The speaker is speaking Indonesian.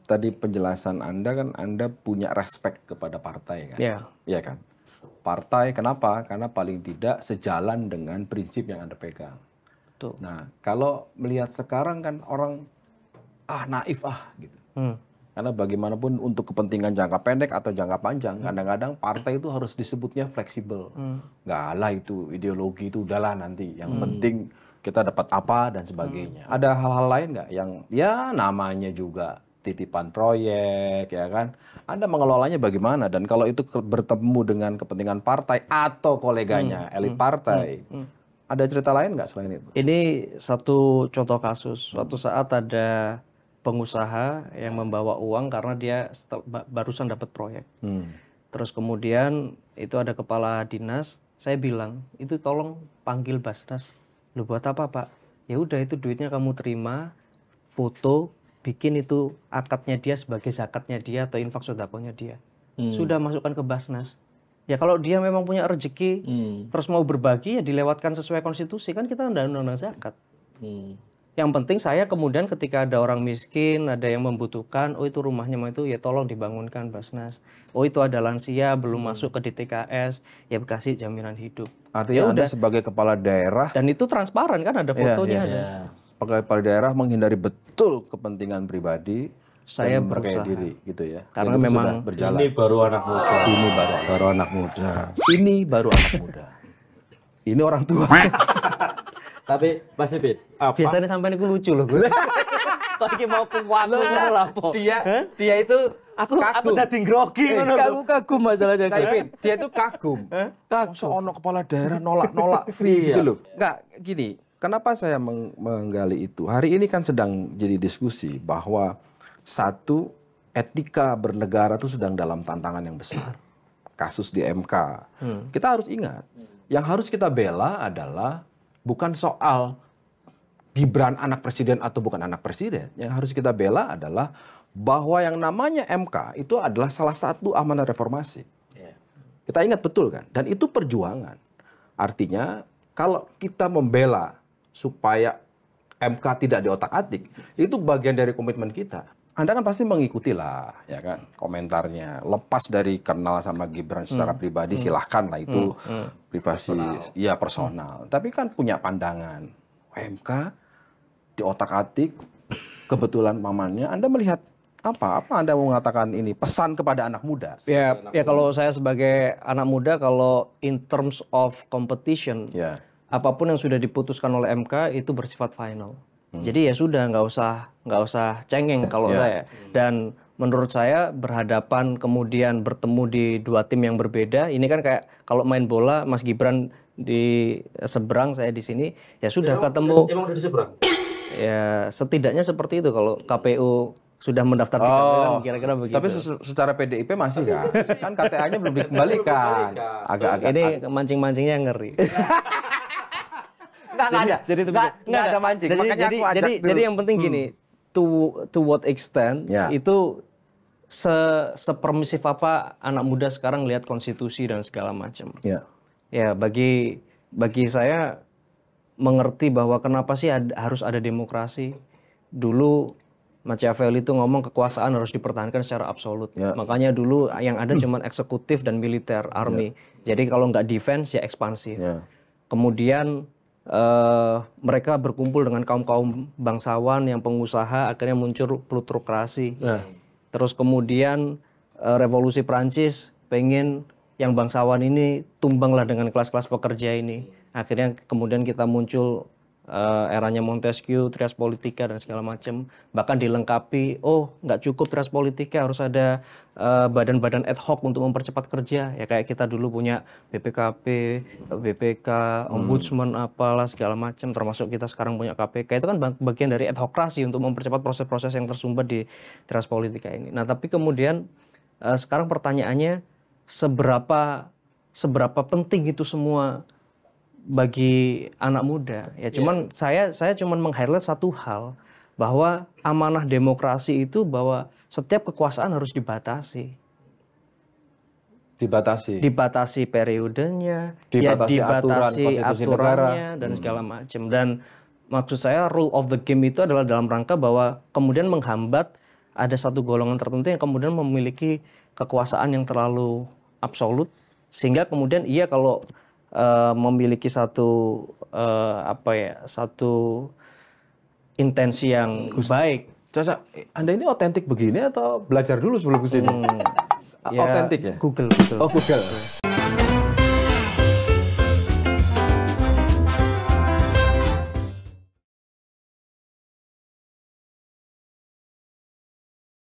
tadi penjelasan Anda kan Anda punya respect kepada partai kan? Iya. Iya kan? Partai kenapa? Karena paling tidak sejalan dengan prinsip yang Anda pegang. Betul. Nah, kalau melihat sekarang kan orang naif gitu. Karena bagaimanapun untuk kepentingan jangka pendek atau jangka panjang, kadang-kadang partai itu harus disebutnya fleksibel. Nggak lah itu ideologi itu udahlah nanti. Yang penting kita dapat apa dan sebagainya. Ada hal-hal lain nggak yang ya namanya juga titipan proyek ya kan? Anda mengelolanya bagaimana? Dan kalau itu bertemu dengan kepentingan partai atau koleganya elit partai, ada cerita lain nggak selain itu? Ini satu contoh kasus. Suatu saat ada pengusaha yang membawa uang karena dia barusan dapat proyek. Terus kemudian itu ada kepala dinas. Saya bilang itu tolong panggil Basnas. Lu buat apa Pak? Ya udah itu duitnya kamu terima, foto, bikin itu akadnya dia sebagai zakatnya dia atau infak sedekahnya dia. Sudah masukkan ke Basnas. Ya kalau dia memang punya rezeki, terus mau berbagi ya dilewatkan sesuai konstitusi kan kita undang-undang zakat. Yang penting saya kemudian ketika ada orang miskin, ada yang membutuhkan, oh itu rumahnya mau itu ya tolong dibangunkan Basnas. Oh itu ada lansia belum masuk ke DTKS, ya kasih jaminan hidup. Artinya Anda sebagai kepala daerah dan itu transparan kan ada fotonya ada. Sebagai kepala daerah menghindari betul kepentingan pribadi. Saya berusaha diri gitu ya. Karena memang berjalan. Ini baru anak muda. Ini baru anak muda. Ini baru anak muda. Ini orang tua. Tapi Mas Ipin, biasanya sampai ini lucu loh Gus. Lagi mau kuat lah po. Dia itu aku dadi grogi ngono. Kagum masalahnya. Dia itu kagum. Ono kepala daerah nolak fee gitu loh. Enggak gini. Kenapa saya menggali itu? Hari ini kan sedang jadi diskusi bahwa satu, etika bernegara itu sedang dalam tantangan yang besar. Kasus di MK. Kita harus ingat, yang harus kita bela adalah bukan soal Gibran anak presiden atau bukan anak presiden. Yang harus kita bela adalah bahwa yang namanya MK itu adalah salah satu amanat reformasi. Kita ingat betul kan? Dan itu perjuangan. Artinya kalau kita membela supaya MK tidak diotak-atik, itu bagian dari komitmen kita. Anda kan pasti mengikuti lah, ya kan, komentarnya. Lepas dari kenal sama Gibran secara pribadi, silahkan lah itu privasi, ya personal. Tapi kan punya pandangan, MK di otak-atik, kebetulan pamannya. Anda melihat apa? Apa Anda mau mengatakan ini pesan kepada anak muda? Ya kalau saya sebagai anak muda, kalau in terms of competition, apapun yang sudah diputuskan oleh MK itu bersifat final. Jadi ya sudah nggak usah cengeng kalau saya. Dan menurut saya berhadapan kemudian bertemu di dua tim yang berbeda, ini kan kayak kalau main bola Mas Gibran di seberang, saya di sini, ya sudah ketemu. Emang udah di seberang? Ya setidaknya seperti itu kalau KPU sudah mendaftar di KPU kira-kira begitu. Tapi secara PDIP masih kan? Kan KTA-nya belum dikembalikan. Agak-agak. Ini mancing-mancingnya ngeri. Nggak ada mancing. Makanya aku ajak dulu. Jadi yang penting gini, to what extent itu sepermisif apa anak muda sekarang lihat konstitusi dan segala macam. Ya bagi saya mengerti bahwa kenapa sih harus ada demokrasi. Dulu Machiavelli itu ngomong kekuasaan harus dipertahankan secara absolut. Makanya dulu yang ada cuma eksekutif dan militer, army. Jadi kalau nggak defense ya ekspansi. Kemudian mereka berkumpul dengan kaum-kaum bangsawan yang pengusaha, akhirnya muncul plutokrasi. Terus kemudian revolusi Prancis pengen yang bangsawan ini tumbanglah dengan kelas-kelas pekerja ini. Akhirnya kemudian kita muncul eranya Montesquieu, trias politika dan segala macam. Bahkan dilengkapi, nggak cukup trias politika, harus ada badan-badan ad hoc untuk mempercepat kerja. Ya kayak kita dulu punya BPKP, BPK, Ombudsman apalah segala macam. Termasuk kita sekarang punya KPK. Itu kan bagian dari adhokrasi untuk mempercepat proses-proses yang tersumbat di trias politika ini. Nah tapi kemudian sekarang pertanyaannya seberapa penting itu semua bagi anak muda. Ya cuman saya cuman meng-highlight satu hal, bahwa amanah demokrasi itu bahwa setiap kekuasaan harus dibatasi. Dibatasi periodenya, dibatasi aturannya dan segala macam. Dan maksud saya rule of the game itu adalah dalam rangka bahwa kemudian menghambat ada satu golongan tertentu yang kemudian memiliki kekuasaan yang terlalu absolut, sehingga kemudian ia kalau memiliki satu satu intensi yang baik. Caca, Anda ini otentik begini atau belajar dulu sebelum kesini? Ya, otentik ya? Google. Oh, Google.